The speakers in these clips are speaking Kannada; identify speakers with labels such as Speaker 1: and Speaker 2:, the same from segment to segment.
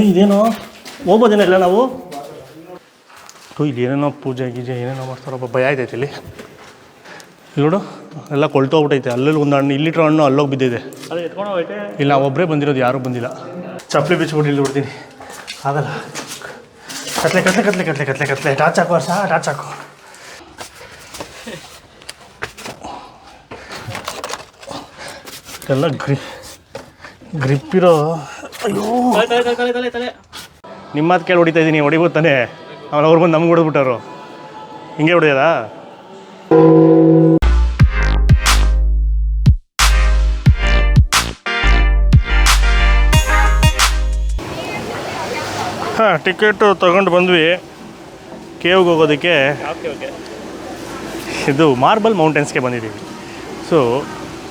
Speaker 1: ಇದೇನೋ ಹೋಗ್ಬೋದೇನಿಲ್ಲ ನಾವು ಇಲ್ಲಿ ಏನೇನೋ ಪೂಜೆ ಗೀಜೆ ಏನೇನೋ ಮಾಡ್ತಾರಪ್ಪ, ಭಯ ಆಯ್ತೈತೆ ಇಲ್ಲಿ ನೋಡು, ಎಲ್ಲ ಕೊಳ್ತೋಗ್ಬಿಟ್ಟೈತೆ. ಅಲ್ಲಲ್ಲಿ ಒಂದು ಹಣ್ಣು, ಇಲ್ಲಿಟ್ರ ಹಣ್ಣು ಅಲ್ಲೋಗಿ ಬಿದ್ದಿದೆ. ಇಲ್ಲ ಒಬ್ಬರೇ ಬಂದಿರೋದು, ಯಾರೂ ಬಂದಿಲ್ಲ. ಚಪ್ಪಲಿ ಬಿಚ್ಚಿಬಿಟ್ಟು ಇಲ್ಲಿ ಬಿಡ್ತೀನಿ, ಆಗಲ್ಲ. ಕತ್ಲೆ ಕತ್ಲೆ ಕತ್ಲೆ ಕತ್ಲೆ ಕತ್ಲೆ ಕತ್ಲೆ ಟಾಚ್ ಹಾಕೋ ಸಹ ಟಾಚ್ ಹಾಕೋ. ಎಲ್ಲ ಗ್ರಿಪ್ಪಿರೋ. ಅಯ್ಯೋ ನಿಮ್ಮ ಮಾತು ಕೇಳಿ ಹೊಡಿತಾ ಇದ್ದೀನಿ, ಹೊಡಿಬೋದು ತಾನೆ. ಅವ್ರು ಬಂದು ನಮ್ಗೆ ಹೊಡೆದ್ಬಿಟ್ಟರು, ಹಿಂಗೆ ಹೊಡೆಯೋದಾ? ಹಾಂ, ಟಿಕೆಟು ತೊಗೊಂಡು ಬಂದ್ವಿ ಕೇವ್ಗೆ ಹೋಗೋದಕ್ಕೆ. ಇದು ಮಾರ್ಬಲ್ ಮೌಂಟೇನ್ಸ್ಗೆ ಬಂದಿದ್ದೀವಿ. ಸೊ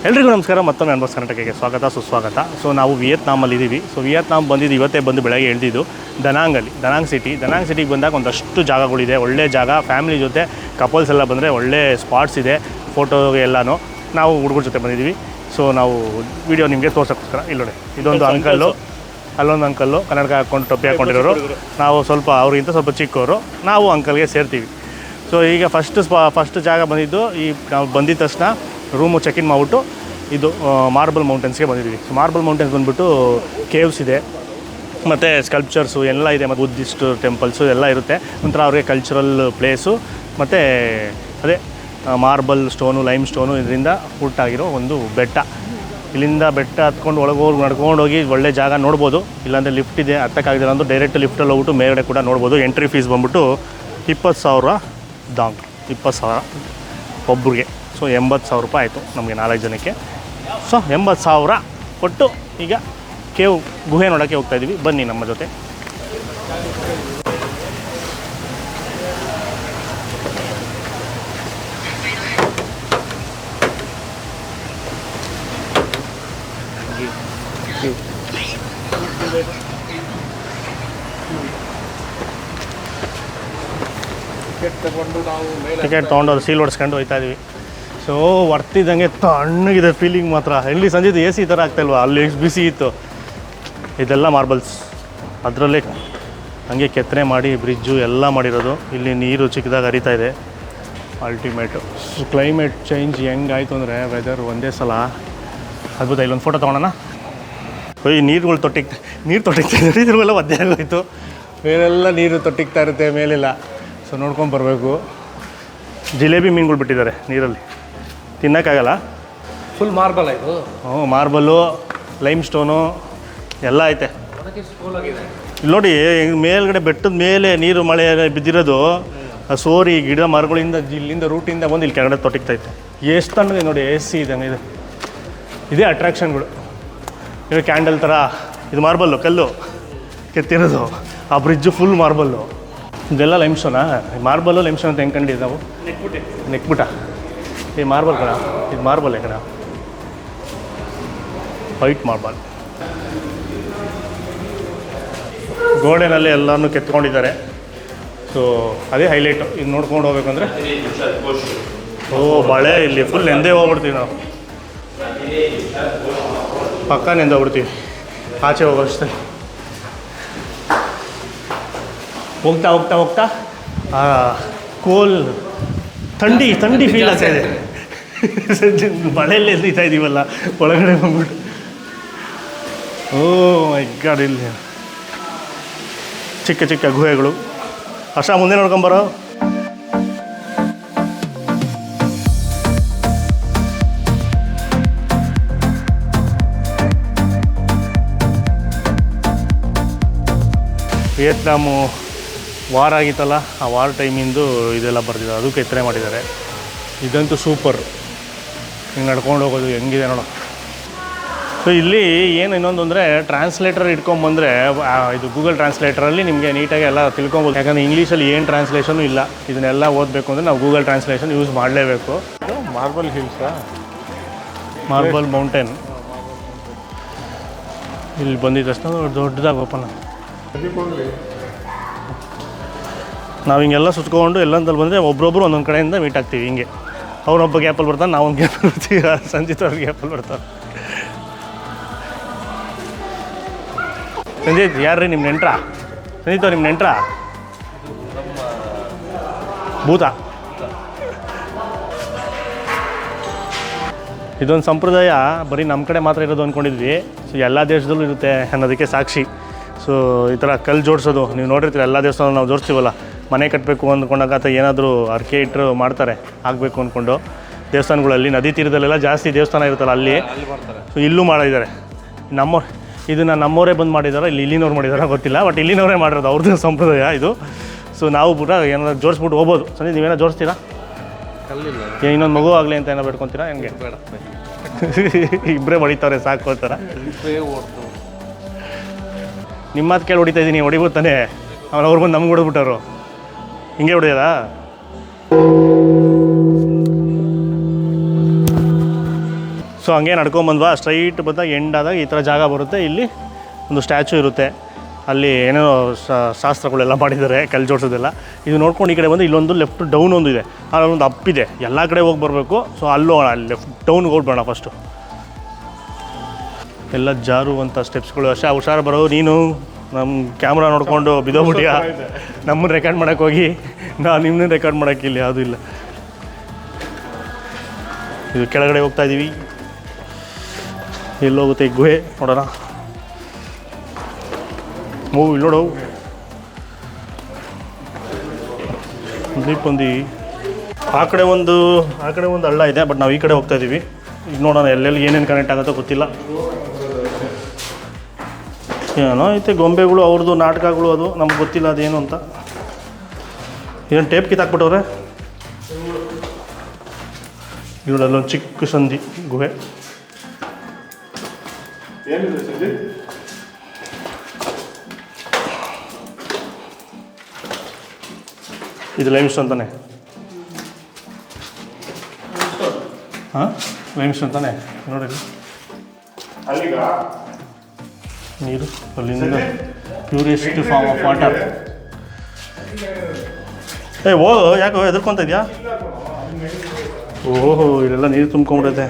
Speaker 1: ಎಲ್ರಿಗೂ ನಮಸ್ಕಾರ, ಮತ್ತೊಮ್ಮೆ ಅನ್ಬಾಕ್ಸ್ ಕರ್ನಾಟಕಕ್ಕೆ ಸ್ವಾಗತ ಸುಸ್ವಾಗತ. ಸೊ ನಾವು ವಿಯೆಟ್ನಾಮಲ್ಲಿದ್ದೀವಿ. ಸೊ ವಿಯೆಟ್ನಾಮ್ ಬಂದಿದ್ದು ಇವತ್ತೇ ಬಂದು ಬೆಳಗ್ಗೆ ಎಳ್ದಿದ್ದು ದನಾಂಗ್ ಸಿಟಿಗೆ ಬಂದಾಗ ಒಂದಷ್ಟು ಜಾಗಗಳಿದೆ, ಒಳ್ಳೆ ಜಾಗ. ಫ್ಯಾಮಿಲಿ ಜೊತೆ ಕಪಲ್ಸ್ ಎಲ್ಲ ಬಂದರೆ ಒಳ್ಳೆ ಸ್ಪಾಟ್ಸ್ ಇದೆ, ಫೋಟೋಗೆ ಎಲ್ಲನೂ. ನಾವು ಹುಡುಗರ ಜೊತೆ ಬಂದಿದ್ದೀವಿ. ಸೊ ನಾವು ವಿಡಿಯೋ ನಿಮಗೆ ತೋರ್ಸೋಕ್ಕೋಸ್ಕರ ಇಲ್ಲಿ ನೋಡಿ, ಇದೊಂದು ಅಂಕಲ್ಲು, ಅಲ್ಲೊಂದು ಅಂಕಲ್ಲು ಕನ್ನಡಕ ಹಾಕ್ಕೊಂಡು ಟೊಪ್ಪಿ ಹಾಕ್ಕೊಂಡಿರೋರು. ನಾವು ಸ್ವಲ್ಪ ಅವ್ರಿಗಿಂತ ಸ್ವಲ್ಪ ಚಿಕ್ಕವರು, ನಾವು ಅಂಕಲ್ಗೆ ಸೇರ್ತೀವಿ. ಸೊ ಈಗ ಫಸ್ಟ್ ಜಾಗ ಬಂದಿದ್ದು, ಈ ನಾವು ಬಂದಿದ್ದ ತಕ್ಷಣ ರೂಮು ಚೆಕ್-ಇನ್ ಮಾಡಿಬಿಟ್ಟು ಇದು ಮಾರ್ಬಲ್ ಮೌಂಟೇನ್ಸ್ಗೆ ಬಂದಿದ್ದೀವಿ. ಸೊ ಮಾರ್ಬಲ್ ಮೌಂಟೇನ್ಸ್ ಬಂದುಬಿಟ್ಟು ಕೇವ್ಸ್ ಇದೆ, ಮತ್ತು ಸ್ಕಲ್ಪ್ಚರ್ಸು ಎಲ್ಲ ಇದೆ, ಮತ್ತು ಬುದ್ಧಿಸ್ಟ್ ಟೆಂಪಲ್ಸು ಎಲ್ಲ ಇರುತ್ತೆ. ಒಂಥರ ಅವ್ರಿಗೆ ಕಲ್ಚರಲ್ ಪ್ಲೇಸು, ಮತ್ತು ಅದೇ ಮಾರ್ಬಲ್ ಸ್ಟೋನು, ಲೈಮ್ ಸ್ಟೋನು ಇದರಿಂದ ಹುಟ್ಟಾಗಿರೋ ಒಂದು ಬೆಟ್ಟ. ಇಲ್ಲಿಂದ ಬೆಟ್ಟ ಹತ್ಕೊಂಡು ಒಳಗೋಗಿ ನಡ್ಕೊಂಡೋಗಿ ಒಳ್ಳೆ ಜಾಗ ನೋಡ್ಬೋದು. ಇಲ್ಲಾಂದರೆ ಲಿಫ್ಟ್ ಇದೆ, ಹತ್ತಕ್ಕಾಗಿಲ್ಲ ಅಂದ್ರೆ ಡೈರೆಕ್ಟ್ ಲಿಫ್ಟಲ್ಲಿ ಹೋಗ್ಬಿಟ್ಟು ಮೇಲ್ಗಡೆ ಕೂಡ ನೋಡ್ಬೋದು. ಎಂಟ್ರಿ ಫೀಸ್ ಬಂದ್ಬಿಟ್ಟು 20,000 ದಾಂಗ್, 20,000 ಒಬ್ರಿಗೆ. ಸೊ 80,000 ರೂಪಾಯಿ ಆಯಿತು ನಮಗೆ 4 ಜನಕ್ಕೆ. ಸೊ 80,000 ಕೊಟ್ಟು ಈಗ ಕೇವ್ ಗುಹೆ ನೋಡೋಕ್ಕೆ ಹೋಗ್ತಾಯಿದ್ದೀವಿ. ಬನ್ನಿ ನಮ್ಮ ಜೊತೆ. ಟಿಕೆಟ್ ತೊಗೊಂಡು ಅದು ಸೀಲ್ ಹೊಡ್ಸ್ಕೊಂಡು ಹೋಗ್ತಾ ಇದ್ದೀವಿ. ಸೊ ವರ್ತಿದ್ದಂಗೆ ತಣ್ಣಗಿದೆ ಫೀಲಿಂಗ್ ಮಾತ್ರ. ಇಲ್ಲಿ ಸಂಜೆದು AC ಥರ ಆಗ್ತಾಯಿಲ್ವ, ಅಲ್ಲಿ ಬಿಸಿ ಇತ್ತು. ಇದೆಲ್ಲ ಮಾರ್ಬಲ್ಸ್, ಅದರಲ್ಲೇ ಹಂಗೆ ಕೆತ್ತನೆ ಮಾಡಿ ಬ್ರಿಡ್ಜು ಎಲ್ಲ ಮಾಡಿರೋದು. ಇಲ್ಲಿ ನೀರು ಚಿಕ್ಕದಾಗಿ ಹರಿತಾ ಇದೆ. ಅಲ್ಟಿಮೇಟು. ಕ್ಲೈಮೇಟ್ ಚೇಂಜ್ ಹೆಂಗಾಯಿತು ಅಂದರೆ ವೆದರ್ ಒಂದೇ ಸಲ ಅದ್ಭುತ. ಇಲ್ಲೊಂದು ಫೋಟೋ ತೊಗೊಳೋಣ. ನೀರು ತೊಟ್ಟಿಗ್ತಾ ಇದ್ರಿಗೆಲ್ಲ ಒದ್ದೆ ಆಗೋಯ್ತು. ಮೇಲೆಲ್ಲ ನೀರು ತೊಟ್ಟಿಗ್ತಾ ಇರುತ್ತೆ, ಮೇಲೆಲ್ಲ. ಸೊ ನೋಡ್ಕೊಂಡು ಬರಬೇಕು. ಜಿಲೇಬಿ ಮೀನುಗಳು ಬಿಟ್ಟಿದ್ದಾರೆ ನೀರಲ್ಲಿ, ತಿನ್ನೋಕ್ಕಾಗಲ್ಲ.
Speaker 2: ಫುಲ್ ಮಾರ್ಬಲ್ ಆಯಿತು.
Speaker 1: ಹ್ಞೂ, ಮಾರ್ಬಲ್ಲು, ಲೈಮ್ ಸ್ಟೋನು ಎಲ್ಲ ಐತೆ. ಇಲ್ಲಿ ನೋಡಿ, ಮೇಲ್ಗಡೆ ಬೆಟ್ಟದ ಮೇಲೆ ನೀರು ಮಳೆ ಬಿದ್ದಿರೋದು ಸೋರಿ ಗಿಡ ಮರಗಳಿಂದ ಇಲ್ಲಿಂದ ರೂಟಿಂದ ಬಂದು ಇಲ್ಲಿ ಕೆಳಗಡೆ ತೊಟ್ಟಿಗ್ತೈತೆ. ಎಷ್ಟು ತಣ್ಣಗೆ ನೋಡಿ, AC ಇದ್ದಂಗೆ ಇದೆ. ಇದೇ ಅಟ್ರಾಕ್ಷನ್ಗಳು. ಇದು ಕ್ಯಾಂಡಲ್ ಥರ, ಇದು ಮಾರ್ಬಲ್ಲು, ಕಲ್ಲು ಕೆತ್ತಿರೋದು. ಆ ಬ್ರಿಡ್ಜು ಫುಲ್ ಮಾರ್ಬಲ್ಲು. ಇದೆಲ್ಲ ಲೈಮ್ ಸ್ಟೋನಾ? ಮಾರ್ಬಲ್ಲು ಲೈಮ್ ಸ್ಟೋನ್ ಅಂತ ಹೆಂಗೆ ಕಂಡಿದ್ದು ನಾವು? ನೆಕ್ಬಿಟ್ಟ ಈ ಮಾರ್ಬಲ್ ಕಣ, ಇದು ಮಾರ್ಬಲ್ ಕಣ, ವೈಟ್ ಮಾರ್ಬಲ್. ಗೋಡೆನಲ್ಲಿ ಎಲ್ಲನೂ ಕೆತ್ಕೊಂಡಿದ್ದಾರೆ. ಸೊ ಅದೇ ಹೈಲೈಟು. ಇದು ನೋಡ್ಕೊಂಡು ಹೋಗ್ಬೇಕಂದ್ರೆ ಬಳೆ ಇಲ್ಲಿ ಫುಲ್ ನೆಂದೇ ಹೋಗ್ಬಿಡ್ತೀವಿ ನಾವು, ಪಕ್ಕ ನೆಂದೋಗ್ಬಿಡ್ತೀವಿ ಆಚೆ ಹೋಗೋಷ್ಟೇ. ಹೋಗ್ತಾ ಹೋಗ್ತಾ ಹೋಗ್ತಾ ಕೋಲ್ ಥಂಡಿ ಫೀಲ್ ಆಗ್ತಾ ಇದೆ. ಮಳೆಯಲ್ಲೇ ಎಲ್ಲಿತಾ ಇದ್ದೀವಲ್ಲ ಒಳಗಡೆ ಬಂದ್ಬಿಟ್ಟು. ಓ ಮೈ ಗಾಡ್, ಇಲ್ಲಿ ಚಿಕ್ಕ ಚಿಕ್ಕ ಗುಹೆಗಳು. ಮುಂದೆ ನೋಡ್ಕೊಂಬರೋ. ವಿಯೆಟ್ನಾಮು ವಾರ ಆಗಿತ್ತಲ್ಲ, ಆ ವಾರ ಟೈಮಿಂದು ಇದೆಲ್ಲ ಬರ್ತಿದ್ದಾರೆ, ಅದು ಕೆತ್ತನೆ ಮಾಡಿದ್ದಾರೆ. ಇದಂತೂ ಸೂಪರ್. ಹಿಂಗೆ ನಡ್ಕೊಂಡು ಹೋಗೋದು ಹೆಂಗಿದೆ ನೋಡೋ. ಸೊ ಇಲ್ಲಿ ಏನು ಇನ್ನೊಂದು ಅಂದರೆ, ಟ್ರಾನ್ಸ್ಲೇಟರ್ ಇಟ್ಕೊಂಬಂದರೆ ಇದು ಗೂಗಲ್ ಟ್ರಾನ್ಸ್ಲೇಟರಲ್ಲಿ ನಿಮಗೆ ನೀಟಾಗಿ ಎಲ್ಲ ತಿಳ್ಕೊಬೋದು. ಯಾಕಂದರೆ ಇಂಗ್ಲೀಷಲ್ಲಿ ಏನು ಟ್ರಾನ್ಸ್ಲೇಷನು ಇಲ್ಲ. ಇದನ್ನೆಲ್ಲ ಓದಬೇಕು ಅಂದರೆ ನಾವು ಗೂಗಲ್ ಟ್ರಾನ್ಸ್ಲೇಷನ್ ಯೂಸ್ ಮಾಡಲೇಬೇಕು.
Speaker 2: Marble hilsa,
Speaker 1: marble mountain. ಇಲ್ಲಿ ಬಂದಿದ್ದ ತಕ್ಷಣ ದೊಡ್ಡದಾಗಿ ಓಪನ್. ನಾವು ಹಿಂಗೆಲ್ಲ ಸುತ್ಕೊಂಡು ಎಲ್ಲಂದಲ್ಲಿ ಬಂದರೆ ಒಬ್ಬೊಬ್ಬರು ಒಂದೊಂದು ಕಡೆಯಿಂದ ಮೀಟ್ ಆಗ್ತೀವಿ. ಹಿಂಗೆ ಅವನೊಬ್ಬ ಗ್ಯಾಪಲ್ಲಿ ಬರ್ತಾನೆ, ನಾವೊಂದು ಗ್ಯಾಪಲ್ಲಿ ಬರ್ತೀವಿ, ಸಂಜಿತ್ ಅವ್ರ ಗ್ಯಾಪಲ್ಲಿ ಬರ್ತಾರೆ. ಸಂಜಿತ್ ಯಾರ್ರೀ ನಿಮ್ಮ ನೆಂಟ್ರ? ಸಂಜಿತ್ ನಿಮ್ಮ ನೆಂಟ್ರ? ಭೂತ. ಇದೊಂದು ಸಂಪ್ರದಾಯ ಬರೀ ನಮ್ಮ ಕಡೆ ಮಾತ್ರ ಇರೋದು ಅಂದ್ಕೊಂಡಿದ್ವಿ. ಸೊ ಎಲ್ಲ ದೇಶದಲ್ಲೂ ಇರುತ್ತೆ ಅನ್ನೋದಕ್ಕೆ ಸಾಕ್ಷಿ. ಸೊ ಈ ಥರ ಕಲ್ಲು ಜೋಡಿಸೋದು ನೀವು ನೋಡಿರ್ತೀರ, ಎಲ್ಲ ದೇವಸ್ಥಾನ ನಾವು ಜೋಡಿಸ್ತೀವಲ್ಲ, ಮನೆ ಕಟ್ಟಬೇಕು ಅಂದ್ಕೊಂಡಾಗ ಅಥವಾ ಏನಾದರೂ ಅರ್ಕೆ ಇಟ್ಟರು ಮಾಡ್ತಾರೆ ಆಗಬೇಕು ಅಂದ್ಕೊಂಡು. ದೇವಸ್ಥಾನಗಳಲ್ಲಿ ನದಿ ತೀರದಲ್ಲೆಲ್ಲ ಜಾಸ್ತಿ ದೇವಸ್ಥಾನ ಇರುತ್ತಲ್ಲ ಅಲ್ಲಿ. ಸೊ ಇಲ್ಲೂ ಮಾಡಿದ್ದಾರೆ. ಇದನ್ನು ನಮ್ಮವರೇ ಬಂದು ಮಾಡಿದ್ದಾರೆ, ಇಲ್ಲಿನವ್ರು ಮಾಡಿದಾರೆ ಗೊತ್ತಿಲ್ಲ, ಬಟ್ ಇಲ್ಲಿನವರೇ ಮಾಡಿರೋದು, ಅವ್ರದ್ದು ಸಂಪ್ರದಾಯ ಇದು. ಸೊ ನಾವು ಕೂಡ ಏನಾದ್ರು ಜೋಡಿಸ್ಬಿಟ್ಟು ಹೋಗ್ಬೋದು. ಸಂಜೆ ನೀವೇನೋ ಜೋಡಿಸ್ತೀರಾ? ಇನ್ನೊಂದು ಮಗು ಆಗಲಿ ಅಂತ ಏನೋ ಬೇಡ್ಕೊತೀರಾ? ಹೆಂಗೆ? ಇಬ್ಬರೇ ಹೊಡಿತಾರೆ ಸಾಕು ಅಂತಾರ? ನಿಮ್ಮ ಮಾತು ಕೇಳಿ ಹೊಡಿತಾ ಇದ್ದೀನಿ, ಹೊಡಿಬೋದು ತಾನೆ? ಅವ್ರು ಬಂದು ನಮ್ಗೆ ಹೊಡೆದ್ಬಿಟ್ಟರು, ಹಿಂಗೆ ಹೊಡೆಯೋದಾ? ಸೊ ಹಂಗೆ ನಡ್ಕೊಂಬಂದ್ವಾ, ಸ್ಟ್ರೈಟ್ ಬಂದಾಗ ಎಂಡಾದಾಗ ಈ ಥರ ಜಾಗ ಬರುತ್ತೆ. ಇಲ್ಲಿ ಒಂದು ಸ್ಟ್ಯಾಚು ಇರುತ್ತೆ, ಅಲ್ಲಿ ಏನೇನೋ ಶಾಸ್ತ್ರಗಳೆಲ್ಲ ಮಾಡಿದ್ದಾರೆ, ಕಲ್ಲು ಜೋಡಿಸೋದೆಲ್ಲ. ಇದು ನೋಡ್ಕೊಂಡು ಈ ಕಡೆ ಬಂದು ಇಲ್ಲೊಂದು ಲೆಫ್ಟ್ ಡೌನ್ ಒಂದು ಇದೆ, ಅಲ್ಲೊಂದು ಅಪ್ಪಿದೆ, ಎಲ್ಲ ಕಡೆ ಹೋಗಿ ಬರಬೇಕು. ಸೊ ಅಲ್ಲೂ ಅಲ್ಲಿ ಲೆಫ್ಟ್ ಡೌನ್ಗೆ ಹೋಗ್ಬೇಡ ಫಸ್ಟು. ಎಲ್ಲ ಜಾರುವಂಥ ಸ್ಟೆಪ್ಸ್ಗಳು. ಅಷ್ಟೇ ಹುಷಾರು ಬರೋ. ನೀನು ನಮ್ಮ ಕ್ಯಾಮ್ರಾ ನೋಡಿಕೊಂಡು ಬಿದ್ದೋಗ್ಬಿಟ್ಟಿಯಾ? ನಮ್ಮನ್ನು ರೆಕಾರ್ಡ್ ಮಾಡೋಕ್ಕೆ ಹೋಗಿ ನಾವು ನಿಮ್ಮನ್ನ ರೆಕಾರ್ಡ್ ಮಾಡೋಕ್ಕಿಲ್ಲ, ಯಾವುದೂ ಇಲ್ಲ. ಇದು ಕೆಳಗಡೆ ಹೋಗ್ತಾ ಇದ್ದೀವಿ. ಎಲ್ಲೋಗುತ್ತೆ ಈ ಗುಹೆ ನೋಡೋಣ. ಇಲ್ಲಿ ನೋಡು, ದೀಪಂದಿ. ಆ ಕಡೆ ಒಂದು ಹಳ್ಳ ಇದೆ, ಬಟ್ ನಾವು ಈ ಕಡೆ ಹೋಗ್ತಾ ಇದ್ದೀವಿ. ಈಗ ನೋಡೋಣ ಎಲ್ಲೆಲ್ಲಿ ಏನೇನು ಕನೆಕ್ಟ್ ಆಗುತ್ತೋ ಗೊತ್ತಿಲ್ಲ. ಏನೋ ಐತೆ ಗೊಂಬೆಗಳು, ಅವ್ರದ್ದು ನಾಟಕಗಳು, ಅದು ನಮ್ಗೆ ಗೊತ್ತಿಲ್ಲ ಅದೇನು ಅಂತ. ಏನು ಟೇಪ್ ಕಿತ್ತಾಕ್ಬಿಟ್ಟವ್ರೆ. ಇವಳಲ್ಲೊಂದು ಚಿಕ್ಕ ಸಂಧಿ ಗುಹೆ. ಇದು ಲೈಮ್ಸ್ಟೋನ್ ತಾನೆ? ಹಾಂ, ಲೈಮ್ಸ್ಟೋನ್ ತಾನೆ? ನೋಡಿ ನೀರು ಅಲ್ಲಿಂದ ಪ್ಯೂರೆಸ್ಟ್ ಫಾರ್ಮ್ ಆಫ್ ವಾಟರ್. ಯಾಕೋ ಹೆದರ್ಕೊಂತ ಇದೆಯಾ? ಓಹೋ, ಇಲ್ಲೆಲ್ಲ ನೀರು ತುಂಬ್ಕೊಂಡ್ಬಿಡೈತೆ.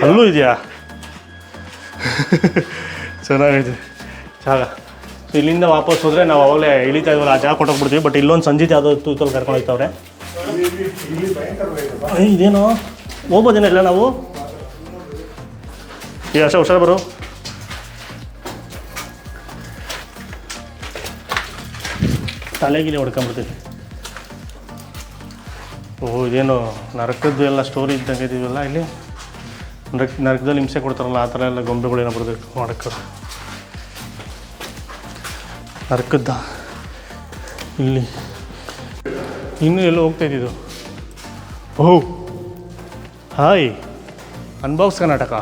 Speaker 1: ಅಲ್ಲೂ ಇದೆಯಾ? ಚೆನ್ನಾಗಿದೆ ಜಾಗ. ಸೊ ಇಲ್ಲಿಂದ ವಾಪಸ್ ಹೋದರೆ ನಾವು ಅವಾಗಲೇ ಇಳಿತಾ ಇದ್ವಲ್ಲ, ಆ ಜಾಗ ಕೊಟ್ಟೋಗ್ಬಿಡ್ತೀವಿ. ಬಟ್ ಇಲ್ಲೊಂದು ಸಂಜಿತ್ ಯಾವುದೋ ತೂತಲ್ಲಿ ಕರ್ಕೊಂಡು ಹೋಗ್ತಾವ್ರೆ. ಇದೇನೋ ಹೋಗ್ಬೋದೇನೋ ಇಲ್ಲ ನಾವು? ಈಗ ಅಷ್ಟೇ ಹುಷಾರು ಬರು. ತಲೆಗಿಲಿ ಹೊಡ್ಕೊಂಬಿಡ್ತೀವಿ. ಓಹ್, ಇದೇನು ನರಕದ್ದು ಎಲ್ಲ ಸ್ಟೋರಿ ಇದ್ದಂಗೆ ಇದೀವಲ್ಲ ಇಲ್ಲಿ. ನರಕದಲ್ಲಿ ಹಿಂಸೆ ಕೊಡ್ತಾರಲ್ಲ, ಆ ಥರ ಎಲ್ಲ ಗೊಂಬೆಗಳೇನೋ ಬರಬೇಕು ಮಾಡೋಕ್ಕೆ. ನರಕದ್ದ ಇಲ್ಲಿ ಇನ್ನೂ ಎಲ್ಲೋ ಹೋಗ್ತಾಯಿದ್ದು. Oh hi, unbox Karnataka.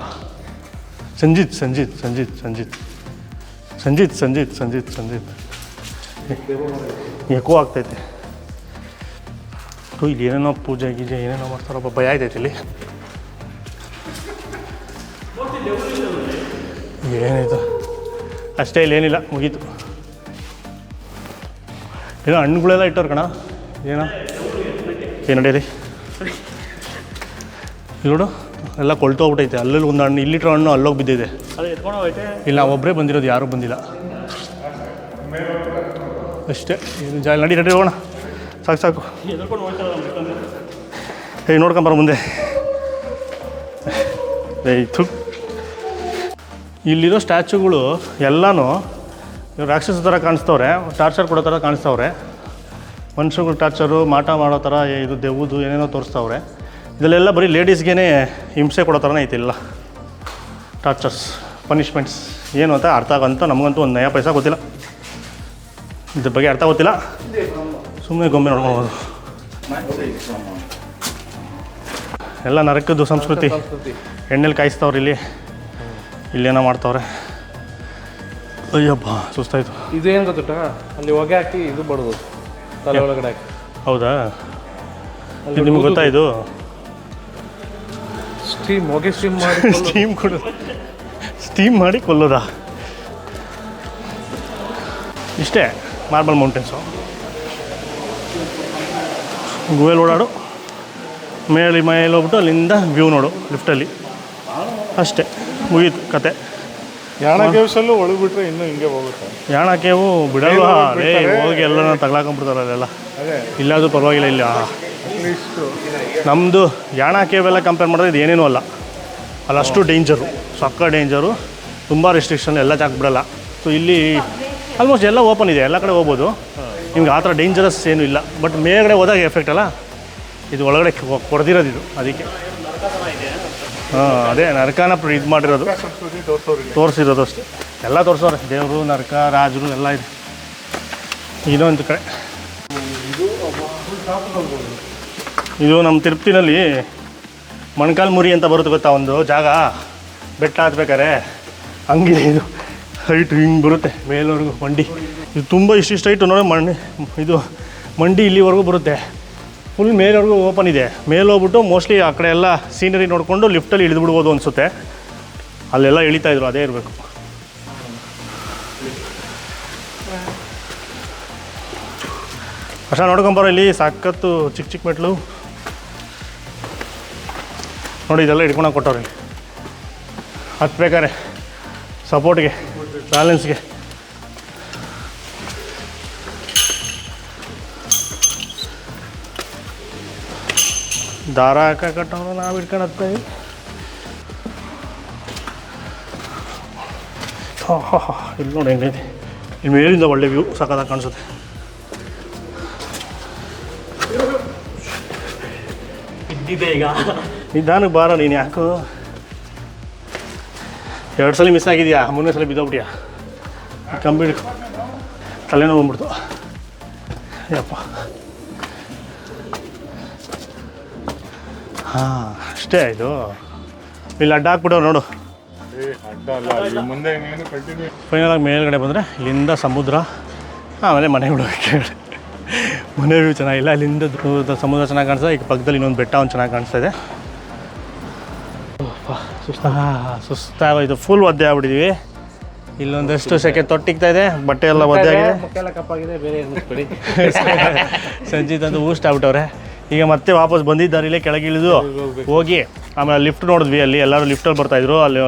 Speaker 1: Sanjith Sanjith Sanjith Sanjith Sanjith Sanjith Sanjith Sanjith echo ಆಗ್ತೈತೆ. ಇಲ್ಲಿ ಏನೇನೋ ಪೂಜೆ ಗೀಜೆ ಏನೇನೋ ಮಾಡ್ತಾರಪ್ಪ, ಭಯ ಆಯ್ತೈತೆ ಇಲ್ಲಿ. ಏನಾಯ್ತು ಅಷ್ಟೇ, ಇಲ್ಲೇನಿಲ್ಲ, ಮುಗೀತು. ಏನೋ ಹಣ್ಣುಗಳೆಲ್ಲ ಇಟ್ಟವ್ರು ಕಣ. ಏನೋ ಏನು ನಡೀರಿ ನೋಡು, ಎಲ್ಲ ಕೊಳ್ತೋಗ್ಬಿಟ್ಟೈತೆ. ಅಲ್ಲಲ್ಲಿ ಒಂದು ಹಣ್ಣು, ಇಲ್ಲಿಟ್ರ ಹಣ್ಣು ಅಲ್ಲೋಗಿ ಬಿದ್ದಿದೆ. ಇಲ್ಲ, ನಾವು ಒಬ್ಬರೇ ಬಂದಿರೋದು, ಯಾರೂ ಬಂದಿಲ್ಲ ಅಷ್ಟೇ. ನಡಿ ನಡಿ ಹೋಗೋಣ, ಸಾಕು ಸಾಕು. ನೋಡ್ಕೊಂಬರ ಮುಂದೆ. ಇಲ್ಲಿರೋ ಸ್ಟ್ಯಾಚುಗಳು ಎಲ್ಲನೂ ರಾಕ್ಷಸ ಥರ ಕಾಣಿಸ್ತವ್ರೆ, ಟಾರ್ಚರ್ ಕೊಡೋ ಥರ ಕಾಣಿಸ್ತವ್ರೆ. ಮನುಷ್ಯಗಳು ಟಾರ್ಚರು, ಮಾಟ ಮಾಡೋ ಥರ, ಇದು ದೆವ್ವದು ಏನೇನೋ ತೋರಿಸ್ತವ್ರೆ. ಇದಲ್ಲೆಲ್ಲ ಬರೀ ಲೇಡೀಸ್ಗೇ ಹಿಂಸೆ ಕೊಡೋ ಥರನೇ ಐತಿಲ್ಲ. ಟಾರ್ಚರ್ಸ್, ಪನಿಷ್ಮೆಂಟ್ಸ್ ಏನು ಅಂತ ಅರ್ಥ ಆಗಂತ ನಮಗಂತೂ ಒಂದು ನಯ ಪೈಸಾ ಗೊತ್ತಿಲ್ಲ. ಇದ್ರ ಬಗ್ಗೆ ಅರ್ಥ ಗೊತ್ತಿಲ್ಲ, ಸುಮ್ಮನೆ ಗೊಂಬೆ ನೋಡ್ಕೊಳ್ಬೋದು. ಎಲ್ಲ ನರಕದ್ದು ಸಂಸ್ಕೃತಿ. ಎಣ್ಣೆಲಿ ಕಾಯಿಸ್ತವ್ರು ಇಲ್ಲಿ, ಇಲ್ಲೇನೋ ಮಾಡ್ತವ್ರೆ. ಅಯ್ಯಪ್ಪ ಸುಸ್ತಾಯಿತು.
Speaker 2: ಇದೇನು ಗೊತ್ತುಟ, ಅಲ್ಲಿ ಹೊಗೆ ಹಾಕಿ ಇದು ಬಡೋದು ತಲೆ ಒಳಗಡೆ ಹಾಕಿ.
Speaker 1: ಹೌದಾ? ಇದು ನಿಮ್ಗೆ ಗೊತ್ತಾಯಿತು?
Speaker 2: ಸ್ಟೀಮ್, ಹೊಗೆ ಸ್ಟೀಮ್ ಮಾಡಿ
Speaker 1: ಸ್ಟೀಮ್ ಕೊಡೋದು, ಸ್ಟೀಮ್ ಮಾಡಿ ಕೊಲ್ಲೋದಾ? ಇಷ್ಟೇ ಮಾರ್ಬಲ್ ಮೌಂಟೇನ್ಸು. ಗುವೆಲ್ ಓಡಾಡು, ಮೇಲೆ ಹೋಗ್ಬಿಟ್ಟು ಅಲ್ಲಿಂದ ವ್ಯೂ ನೋಡು ಲಿಫ್ಟಲ್ಲಿ, ಅಷ್ಟೇ ಮುಗೀತು ಕತೆ.
Speaker 2: ಯಾಣ ಕೇವ್ಸಲ್ಲೂ ಒಳಗೆ ಬಿಟ್ರೆ ಇನ್ನೂ ಹಿಂಗೆ ಹೋಗುತ್ತೆ.
Speaker 1: ಯಾಣ ಕೇವು ಬಿಡಲ್ವಾ, ಅದೇ ಹೋಗಿ ಎಲ್ಲ ತಗೊಳಕೊಂಡ್ಬಿಡ್ತಾರೆ ಅಲ್ಲೆಲ್ಲ. ಇಲ್ಲಾದರೂ ಪರವಾಗಿಲ್ಲ. ಇಲ್ಲ ನಮ್ಮದು ಯಾಣ ಕೇವೆಲ್ಲ ಕಂಪೇರ್ ಮಾಡಿದ್ರೆ ಇದು ಏನೇನೂ ಅಲ್ಲ, ಅಲ್ಲಷ್ಟು ಡೇಂಜರು, ಸಕ್ಕ ಡೇಂಜರು, ತುಂಬ ರೆಸ್ಟ್ರಿಕ್ಷನ್, ಎಲ್ಲ ಜಾಗ ಬಿಡಲ್ಲ. ಸೊ ಇಲ್ಲಿ ಆಲ್ಮೋಸ್ಟ್ ಎಲ್ಲ ಓಪನ್ ಇದೆ, ಎಲ್ಲ ಕಡೆ ಹೋಗ್ಬೋದು, ನಿಮ್ಗೆ ಆ ಥರ ಡೇಂಜರಸ್ ಏನೂ ಇಲ್ಲ. ಬಟ್ ಮೇಲ್ಗಡೆ ಹೋದಾಗ ಎಫೆಕ್ಟ್ ಅಲ್ಲ, ಇದು ಒಳಗಡೆ ಕೊಡ್ದಿರೋದು ಇದು, ಅದಕ್ಕೆ ಅದೇ ನರಕನ ಇದು ಮಾಡಿರೋದು, ತೋರಿಸಿರೋದು ಅಷ್ಟೇ. ಎಲ್ಲ ತೋರಿಸೋರೆ, ದೇವರು, ನರಕ, ರಾಜರು ಎಲ್ಲ ಇದೆ. ಇನ್ನೊಂದು ಕಡೆ ಇದು ನಮ್ಮ ತಿರುಪತಿನಲ್ಲಿ ಮೊಣಕಾಲು ಮುರಿ ಅಂತ ಬರುತ್ತೆ ಗೊತ್ತಾ, ಒಂದು ಜಾಗ ಬೆಟ್ಟ ಹತ್ಬೇಕಾರೆ ಹಂಗಿದೆ ಇದು, ಹೈಟ್ ಹಿಂಗೆ ಬರುತ್ತೆ ಮೇಲವರೆಗೂ ಮಂಡಿ. ಇದು ತುಂಬ ಇಷ್ಟಿಷ್ಟು ಹೈಟು ನೋಡಿ, ಇದು ಮಂಡಿ ಇಲ್ಲಿವರೆಗೂ ಬರುತ್ತೆ, ಫುಲ್ ಮೇಲೆವರೆಗೂ ಓಪನ್ ಇದೆ. ಮೇಲೆ ಹೋಗ್ಬಿಟ್ಟು ಮೋಸ್ಟ್ಲಿ ಆ ಕಡೆ ಎಲ್ಲ ಸೀನರಿ ನೋಡಿಕೊಂಡು ಲಿಫ್ಟಲ್ಲಿ ಇಳಿದು ಬಿಡ್ಬೋದು ಅನಿಸುತ್ತೆ. ಅಲ್ಲೆಲ್ಲ ಇಳಿತಾಯಿದ್ರು, ಅದೇ ಇರಬೇಕು. ಅಷ್ಟ ನೋಡ್ಕೊಂಬರೋ, ಇಲ್ಲಿ ಸಾಕತ್ತು ಚಿಕ್ಕ ಚಿಕ್ಕ ಮೆಟ್ಲು ನೋಡಿ, ಇದೆಲ್ಲ ಹಿಡ್ಕೊಂಡು ಕೊಟ್ಟವ್ರೆ ಇಲ್ಲಿ ಹತ್ಬೇಕಾರೆ ಸಪೋರ್ಟ್ಗೆ, ಬ್ಯಾಲೆನ್ಸ್ಗೆ. ದಾರ ಕಟ್ಟೋರು ನಾವು ಹಿಡ್ಕೊಂಡು ಹತ್ತೀವಿ. ಇಲ್ಲಿ ನೋಡಿ ಹೆಂಗೈತೆ, ಇಲ್ಲಿ ಮೇಲಿಂದ ಒಳ್ಳೆ ವ್ಯೂ ಸಖತ್ತಾಗಿ ಕಾಣಿಸುತ್ತೆ. ಇದ್ದಿದ್ದೆ ಈಗ ನಿಧಾನಕ್ಕೆ ಬಾರ, ನೀನು ಯಾಕೋ 2 ಸಲ ಮಿಸ್ ಆಗಿದೆಯಾ, 3ನೇ ಸಲ ಬಿದ್ದೋಗ್ಬಿಟ್ಯಾ, ಕಂಬಿ ತಲೆನೋವು ಬಂದ್ಬಿಡ್ತು ಯಪ್ಪ. ಹಾಂ ಅಷ್ಟೇ, ಇದು ಇಲ್ಲಿ ಅಡ್ಡ ಹಾಕ್ಬಿಡೋ ನೋಡು. ಫೈನಲಾಗಿ ಮೇಲ್ಗಡೆ ಬಂದರೆ ಇಲ್ಲಿಂದ ಸಮುದ್ರ, ಆಮೇಲೆ ಮನೆ ಬಿಡೋಕೆ. ಮನೆ ವ್ಯೂ ಚೆನ್ನಾಗಿಲ್ಲ, ಅಲ್ಲಿಂದ ಸಮುದ್ರ ಚೆನ್ನಾಗಿ ಕಾಣಿಸ್ತದೆ. ಈಗ ಪಕ್ಕದಲ್ಲಿ ಇನ್ನೊಂದು ಬೆಟ್ಟ ಒಂದು ಚೆನ್ನಾಗಿ ಕಾಣಿಸ್ತಾ ಇದೆ. ಸುಸ್ತಾಗೋಯ್ತು, ಫುಲ್ ಒದ್ದೆ ಆಗ್ಬಿಟ್ಟಿದ್ದೀವಿ. ಇಲ್ಲೊಂದಷ್ಟು ಸೆಕೆ ತೊಟ್ಟಿಗ್ತಾ ಇದೆ, ಬಟ್ಟೆ ಎಲ್ಲ ಒದ್ದೆ ಆಗಿದೆ,
Speaker 2: ಕಪ್ಪಾಗಿದೆ, ಬೇರೆ
Speaker 1: ಸಂಜೆ ತಂದು ಊಷ್ಟ ಆಗ್ಬಿಟ್ಟವ್ರೆ. ಈಗ ಮತ್ತೆ ವಾಪಸ್ ಬಂದಿದ್ದಾರೆ, ಇಲ್ಲೇ ಕೆಳಗೆ ಇಳಿದು ಹೋಗಿ ಆಮೇಲೆ ಲಿಫ್ಟ್ ನೋಡಿದ್ವಿ. ಅಲ್ಲಿ ಎಲ್ಲರೂ ಲಿಫ್ಟಲ್ಲಿ ಬರ್ತಾಯಿದ್ರು, ಅಲ್ಲಿ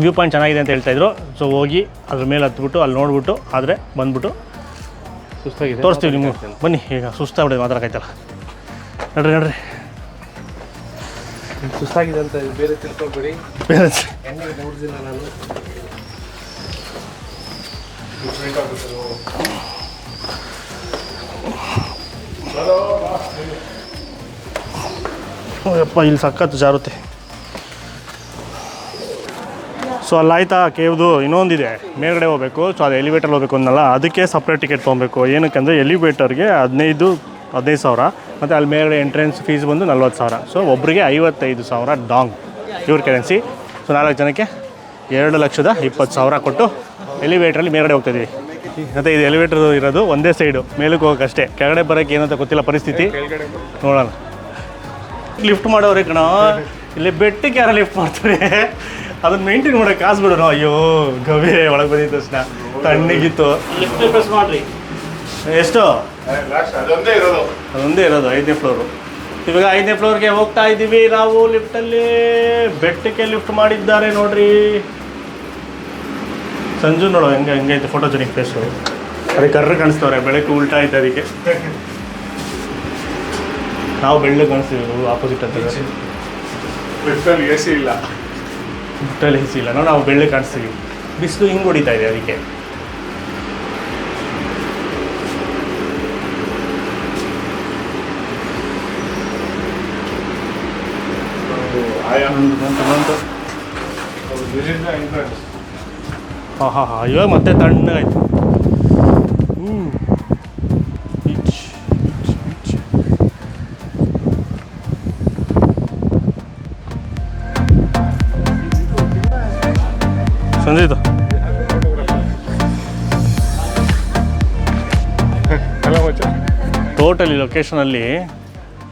Speaker 1: ವ್ಯೂ ಪಾಯಿಂಟ್ ಚೆನ್ನಾಗಿದೆ ಅಂತ ಹೇಳ್ತಾಯಿದ್ರು. ಸೊ ಹೋಗಿ ಅದ್ರ ಮೇಲೆ ಹತ್ಬಿಟ್ಟು ಅಲ್ಲಿ ನೋಡ್ಬಿಟ್ಟು ಆದರೆ ಬಂದ್ಬಿಟ್ಟು
Speaker 2: ಸುಸ್ತಾಗಿದೆ,
Speaker 1: ತೋರಿಸ್ತೀವಿ ನಿಮ್ಗೆ. ಬನ್ನಿ, ಈಗ ಸುಸ್ತಾಗ್ಬಿಡಿ ಮಾತಾಡೋಕ್ಕಾಯ್ತಲ್ಲ. ನಡ್ರಿ
Speaker 2: ಸುಸ್ತಾಗಿದೆ ಅಂತ ಬೇರೆ ತಿಳ್ಕೊಬೇಡಿ,
Speaker 1: ಬೇರೆ
Speaker 2: ಎಣ್ಣೆ ನೋಡ್ದಿಲ್ಲ ನಾನು.
Speaker 1: ಯಪ್ಪ, ಇಲ್ಲಿ ಸಖತ್ತು ಜಾರುತ್ತೆ. ಸೊ ಅಲ್ಲಾಯ್ತಾ ಕೇವ್ದು ಇನ್ನೊಂದಿದೆ, ಮೇಲ್ಗಡೆ ಹೋಗಬೇಕು. ಸೊ ಅದು ಎಲಿವೇಟರ್ ಹೋಗಬೇಕು ಅನ್ನಲ್ಲ, ಅದಕ್ಕೆ ಸಪ್ರೇಟ್ ಟಿಕೆಟ್ ತೊಗೊಬೇಕು. ಏನಕ್ಕೆ ಅಂದರೆ ಎಲಿವೇಟರ್ಗೆ 15,000 ಮತ್ತು ಅಲ್ಲಿ ಮೇಲ್ಗಡೆ ಎಂಟ್ರೆನ್ಸ್ ಫೀಸ್ ಬಂದು 40,000. ಸೊ ಒಬ್ಬರಿಗೆ 55,000 ಡಾಂಗ್ ಇವ್ರ ಕರೆನ್ಸಿ. ಸೊ 4 ಜನಕ್ಕೆ 2,20,000 ಕೊಟ್ಟು ಎಲಿವೇಟ್ರಲ್ಲಿ ಮೇಲ್ಗಡೆ ಹೋಗ್ತಾಯಿದ್ದೀವಿ. ಮತ್ತು ಇದು ಎಲಿವೇಟರ್ ಇರೋದು ಒಂದೇ ಸೈಡು, ಮೇಲಕ್ಕೆ ಹೋಗೋಕ್ಕಷ್ಟೇ, ಕೆಳಗಡೆ ಬರೋಕ್ಕೆ ಏನಂತ ಗೊತ್ತಿಲ್ಲ ಪರಿಸ್ಥಿತಿ, ನೋಡೋಣ. ಲಿಫ್ಟ್ ಮಾಡೋರೆ ಕಣ, ಇಲ್ಲಿ ಬೆಟ್ಟಕ್ಕೆ ಯಾರು ಲಿಫ್ಟ್ ಮಾಡ್ತಾರೆ, ಅದನ್ನ ಮೇಂಟೈನ್ ಮಾಡೋಕ್ಕೆ ಕಾಸು ಬಿಡೋಣ. ಅಯ್ಯೋ ಗವಿ ಒಳಗೆ ಬಂದಿದ್ದ ತಕ್ಷಣ ತಣ್ಣಗಿತ್ತು. ಲಿಫ್ಟ್ ಪ್ರೆಸ್ ಮಾಡಿರಿ, ಎಷ್ಟು? ಅದೊಂದೇ ಇರೋದು 5ನೇ ಫ್ಲೋರು. ಇವಾಗ 5ನೇ ಫ್ಲೋರ್ಗೆ ಹೋಗ್ತಾ ಇದ್ದೀವಿ ನಾವು. ಲಿಫ್ಟಲ್ಲಿ ಬೆಟ್ಟಕ್ಕೆ ಲಿಫ್ಟ್ ಮಾಡಿದ್ದಾರೆ ನೋಡ್ರಿ. ಸಂಜು ನೋಡು ಹೆಂಗೈತೆ ಫೋಟೋಜೆನಿಕ್ ಫೇಸು, ಅದಕ್ಕೆ ಕರ್ರ ಕಾಣಿಸ್ತವ್ರೆ, ಬೆಳಕು ಉಲ್ಟಾ ಐತೆ ಅದಕ್ಕೆ. ನಾವು ಬೆಳ್ಳಗೆ ಕಾಣಿಸ್ತೀವಿ, ಆಪೋಸಿಟ್ ಅಂತ.
Speaker 2: ಲಿಫ್ಟಲ್ಲಿ ಎ ಸಿ ಇಲ್ಲ,
Speaker 1: ಲಿಫ್ಟಲ್ಲಿ ಎ ಸಿ ಇಲ್ಲ, ನಾವು ಬೆಳ್ಳಗೆ ಕಾಣಿಸ್ತೀವಿ. ಬಿಸಿಲು ಹಿಂಗೆ ಹೊಡಿತಾ ಇದೆ ಅದಕ್ಕೆ. ಹಾಂ ಇವಾಗ ಮತ್ತೆ ತಣ್ಣಗಾಯ್ತು. ಸಂಜೀತು ಟೋಟಲಿ ಲೊಕೇಶನಲ್ಲಿ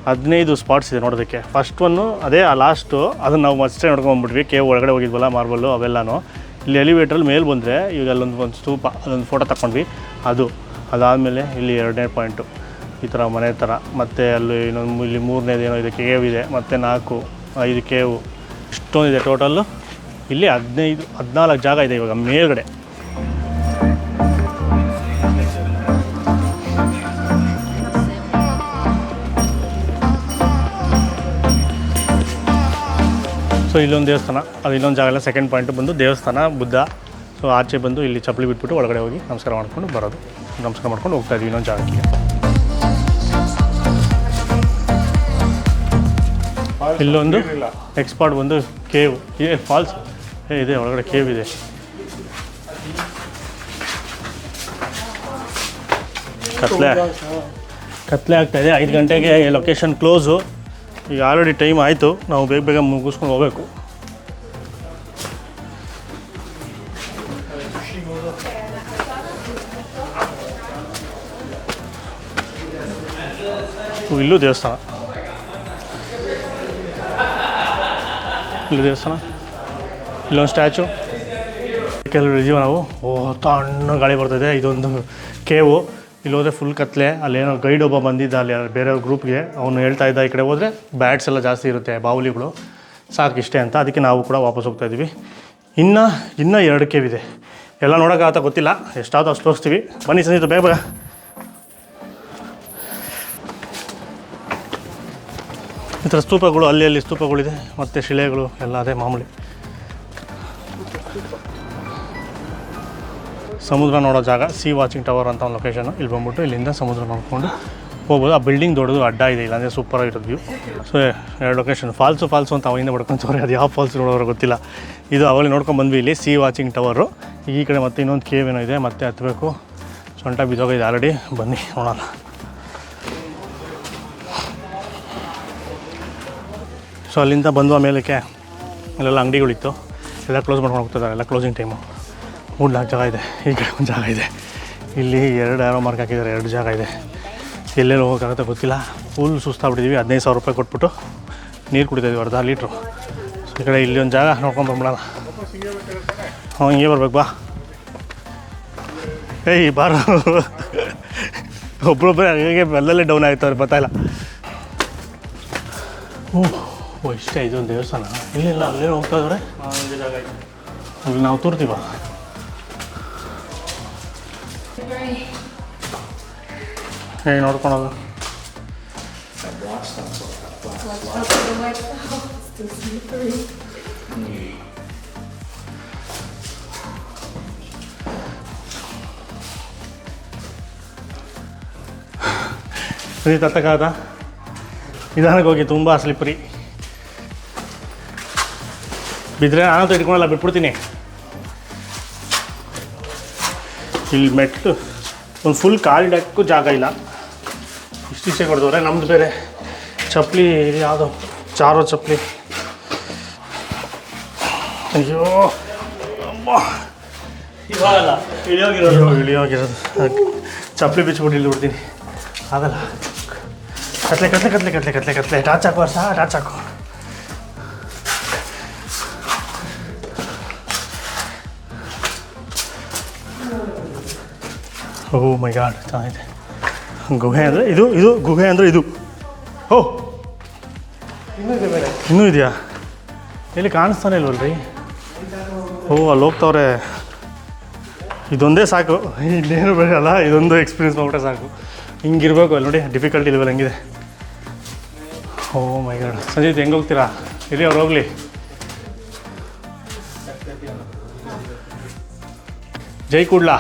Speaker 1: 15 ಸ್ಪಾಟ್ಸ್ ಇದೆ ನೋಡೋದಕ್ಕೆ. ಫಸ್ಟ್ ಒನ್ನು ಅದೇ ಲಾಸ್ಟು, ಅದನ್ನು ನಾವು ಅಷ್ಟೇ ನೋಡ್ಕೊಂಡ್ಬಿಟ್ವಿ. ಕೇವ್ ಒಳಗಡೆ ಹೋಗಿದ್ವಲ್ಲ, ಮಾರ್ಬಲ್ಲು ಅವೆಲ್ಲನೂ. ಇಲ್ಲಿ ಎಲಿವೇಟ್ರಲ್ಲಿ ಮೇಲೆ ಬಂದರೆ ಇವಾಗ ಅಲ್ಲೊಂದು ಸ್ತೂಪ, ಅದೊಂದು ಫೋಟೋ ತಗೊಂಡ್ವಿ. ಅದಾದಮೇಲೆ ಇಲ್ಲಿ 2ನೇ ಪಾಯಿಂಟು ಈ ಥರ ಮನೆ ಥರ. ಮತ್ತು ಅಲ್ಲಿ ಇನ್ನೊಂದು ಇಲ್ಲಿ 3ನೇದೇನೋ ಇದೆ ಕೇವ್ ಇದೆ, ಮತ್ತು 5 ಕೇವು, ಇಷ್ಟೊಂದಿದೆ ಟೋಟಲ್ಲು. ಇಲ್ಲಿ 14 ಜಾಗ ಇದೆ ಇವಾಗ ಮೇಲ್ಗಡೆ. ಸೊ ಇಲ್ಲೊಂದು ದೇವಸ್ಥಾನ, ಅದು ಇನ್ನೊಂದು ಜಾಗ ಎಲ್ಲ. ಸೆಕೆಂಡ್ ಪಾಯಿಂಟು ಬಂದು ದೇವಸ್ಥಾನ, ಬುದ್ಧ. ಸೊ ಆಚೆ ಬಂದು ಇಲ್ಲಿ ಚಪ್ಪಲಿ ಬಿಟ್ಬಿಟ್ಟು ಒಳಗಡೆ ಹೋಗಿ ನಮಸ್ಕಾರ ಮಾಡ್ಕೊಂಡು ಬರೋದು. ನಮಸ್ಕಾರ ಮಾಡ್ಕೊಂಡು ಹೋಗ್ತಾ ಇದ್ವಿ ಇನ್ನೊಂದು ಜಾಗಕ್ಕೆ. ಇಲ್ಲೊಂದು ನೆಕ್ಸ್ಟ್ ಸ್ಪಾಟ್ ಬಂದು ಕೇವ್ ಇದೆ, ಫಾಲ್ಸ್ ಇದೆ, ಒಳಗಡೆ ಕೇವ್ ಇದೆ. ಕತ್ಲೆ ಆಗ್ತಾಯಿದೆ. 5 ಗಂಟೆಗೆ ಲೊಕೇಶನ್ ಕ್ಲೋಸು. ಈಗ ಆಲ್ರೆಡಿ ಟೈಮ್ ಆಯಿತು, ನಾವು ಬೇಗ ಮುಗಿಸ್ಕೊಂಡು ಹೋಗಬೇಕು. ಇಲ್ಲೂ ದೇವಸ್ಥಾನ, ಇಲ್ಲೊಂದು ಸ್ಟ್ಯಾಚು. ಕೆಲವರು ಇದೀವಿ ನಾವು. ತಣ್ಣ ಗಾಳಿ ಬರ್ತಾಯಿದೆ. ಇದೊಂದು ಕೇವು. ಇಲ್ಲಿ ಹೋದರೆ ಫುಲ್ ಕತ್ಲೆ. ಅಲ್ಲೇನೋ ಗೈಡ್ ಒಬ್ಬ ಬಂದಿದ್ದ ಅಲ್ಲಿ ಬೇರೆಯವ್ರ ಗ್ರೂಪ್ಗೆ. ಅವನು ಹೇಳ್ತಾ ಇದ್ದ ಈ ಕಡೆ ಹೋದರೆ ಬ್ಯಾಟ್ಸ್ ಎಲ್ಲ ಜಾಸ್ತಿ ಇರುತ್ತೆ, ಬಾವುಲಿಗಳು, ಸಾಕಿಷ್ಟೇ ಅಂತ. ಅದಕ್ಕೆ ನಾವು ಕೂಡ ವಾಪಸ್ ಹೋಗ್ತಾಯಿದ್ವಿ. ಇನ್ನೂ 2 ಕೇವ್ ಇದೆ. ಎಲ್ಲ ನೋಡೋಕ್ಕಾಗತ್ತಾ ಗೊತ್ತಿಲ್ಲ, ಎಷ್ಟಾದರೂ ಅಷ್ಟು ತೋರಿಸ್ತೀವಿ. ಬನ್ನಿ ಸಂಜಿತ, ಬೇಗ. ಈ ಥರ ಸ್ತೂಪಗಳು, ಅಲ್ಲಿ ಸ್ತೂಪಗಳಿದೆ, ಮತ್ತು ಶಿಲೆಗಳು ಎಲ್ಲ ಅದೇ ಮಾಮೂಲಿ. ಸಮುದ್ರ ನೋಡೋ ಜಾಗ, ಸಿ ವಾಚಿಂಗ್ ಟವರ್ ಅಂತ ಒಂದು ಲೊಕೇಶನು. ಇಲ್ಲಿ ಬಂದ್ಬಿಟ್ಟು ಇಲ್ಲಿಂದ ಸಮುದ್ರ ನೋಡಿಕೊಂಡು ಹೋಗ್ಬೋದು. ಆ ಬಿಲ್ಡಿಂಗ್ ದೊಡ್ಡದು ಅಡ್ಡ ಇದೆ, ಇಲ್ಲಾಂದರೆ ಸೂಪರಾಗಿರೋದು ವ್ಯೂ. So 2 location. ಫಾಲ್ಸು ಅಂತ ಅವಾಗಿಂದ ಬಡ್ಕೊಂತವ್ರೆ, ಅದು ಯಾವ ಫಾಲ್ಸ್ ನೋಡೋರು ಗೊತ್ತಿಲ್ಲ. ಇದು ಅವಾಗಲೇ ನೋಡ್ಕೊಂಡು ಬಂದ್ವಿ. ಇಲ್ಲಿ ಸಿ ವಾಚಿಂಗ್ ಟವರು. ಈ ಕಡೆ ಮತ್ತೆ ಇನ್ನೊಂದು ಕೇವ್ ಏನೋ ಇದೆ, ಮತ್ತೆ ಹತ್ತಬೇಕು. ಸೊಂಟ ಬಿದ್ದೋಗಿದೆ ಆಲ್ರೆಡಿ. ಬನ್ನಿ ನೋಡೋಣ. ಸೊ ಅಲ್ಲಿಂದ ಬಂದು ಆಮೇಲಕ್ಕೆ ಅಲ್ಲೆಲ್ಲ ಅಂಗಡಿಗಳಿತ್ತು, ಎಲ್ಲ ಕ್ಲೋಸ್ ಮಾಡ್ಕೊಂಡು ಹೋಗ್ತಿದ್ದಾರೆ. ಎಲ್ಲ ಕ್ಲೋಸಿಂಗ್ ಟೈಮು. 3-4 ಜಾಗ ಇದೆ. ಈ ಕಡೆ ಒಂದು ಜಾಗ ಇದೆ. ಇಲ್ಲಿ 2 ಆರೋ ಮಾರ್ಕ್ ಹಾಕಿದ್ದಾರೆ, 2 ಜಾಗ ಇದೆ. ಎಲ್ಲೆಲ್ಲಿ ಹೋಗೋಕ್ಕಾಗುತ್ತೆ ಗೊತ್ತಿಲ್ಲ. ಫುಲ್ ಸುಸ್ತಾಗ್ಬಿಟ್ಟಿದ್ದೀವಿ. 15,000 ರೂಪಾಯಿ ಕೊಟ್ಬಿಟ್ಟು ನೀರು ಕುಡಿತಾಯಿದ್ವಿ, ಅರ್ಧ ಲೀಟ್ರು. ಸೊ ಈ ಕಡೆ ಇಲ್ಲಿ ಒಂದು ಜಾಗ ನೋಡ್ಕೊಂಡ್ಬರೋಣ. ಹಿಂಗೆ ಬರ್ಬೇಕು, ಬಾ. ಏಯ್ ಬಾರ. ಒಬ್ಬರೊಬ್ಬರೇ ಹಾಗೆ ಅಲ್ಲಲ್ಲೇ ಡೌನ್ ಆಗ್ತವ್ರೆ, ಗೊತ್ತಾಯಿಲ್ಲ. ಇಷ್ಟೇ ಇದೊಂದು ದೇವಸ್ಥಾನ. ಇಲ್ಲಿಲ್ಲ, ಅಲ್ಲೇ ಹೋಗ್ತಾ ಇದ್ದಾರೆ. ಅಲ್ಲಿ ನಾವು ತೋರ್ತೀವ. ಹೇಗೆ ನೋಡ್ಕೊಳೋದು? ಸರಿ, ತತ್ತಕ್ಕಾದ ನಿಧಾನಕ್ಕೆ ಹೋಗಿ, ತುಂಬ ಸ್ಲಿಪ್ಪರಿ. ಬಿದ್ದರೆ ನಾನಂತೂ ಇಟ್ಕೊಳಲ್ಲ, ಬಿಟ್ಬಿಡ್ತೀನಿ. ಇಲ್ಲಿ ಮೆಟ್ಲು ಒಂದು ಫುಲ್ ಕಾಲಿಡಕ್ಕೂ ಜಾಗ ಇಲ್ಲ. ಇಷ್ಟಿಷ್ಟೇ ಕೊಡ್ತವ್ರೆ. ನಮ್ಮದು ಬೇರೆ ಚಪ್ಪಲಿ, ಯಾವುದೋ ಚಾರೋ ಚಪ್ಪಲಿ. ಅಯ್ಯೋ ಇವಾಗಲ್ಲ, ಇಳಿಯೋಗಿರೋದು. ಚಪ್ಪಲಿ ಬಿಚ್ಚಿಬಿಟ್ಟು ಇಲ್ಲಿ ಬಿಡ್ತೀನಿ, ಆಗಲ್ಲ. ಕತ್ಲೆ ಟಾಚ್ ಹಾಕೋ ಸಹ, ಟಾಚ್ ಹಾಕೋ. ಓ ಮೈ ಗಾಡ್, ಚೆನ್ನಾಗಿದೆ. ಗುಹೆ ಅಂದರೆ ಇದು ಗುಹೆ ಅಂದರೆ ಇದು. ಇನ್ನೂ ಇದೆಯಾ? ಎಲ್ಲಿ ಕಾಣಿಸ್ತಾನೆ ಇಲ್ವಲ್ರಿ? ಅಲ್ಲಿ ಹೋಗ್ತವ್ರೆ. ಇದೊಂದೇ ಸಾಕು, ಇನ್ನೇನು ಬೇಕಲ್ಲ. ಇದೊಂದು ಎಕ್ಸ್ಪೀರಿಯನ್ಸ್ ಮಾಡ್ಬಿಟ್ರೆ ಸಾಕು. ಹಿಂಗಿರ್ಬೇಕು ಅಲ್ಲಿ ನೋಡಿ. ಡಿಫಿಕಲ್ಟಿ ಇಲ್ವಲ್ಲ, ಹೆಂಗಿದೆ. ಓ ಮೈ ಗಾಡ್. ಸಂಜೀತ್ ಹೆಂಗೆ ಹೋಗ್ತೀರಾ? ಇಲ್ಲಿ ಅವ್ರು ಹೋಗಲಿ. ಜೈ ಕೂಡ್ಲಾ.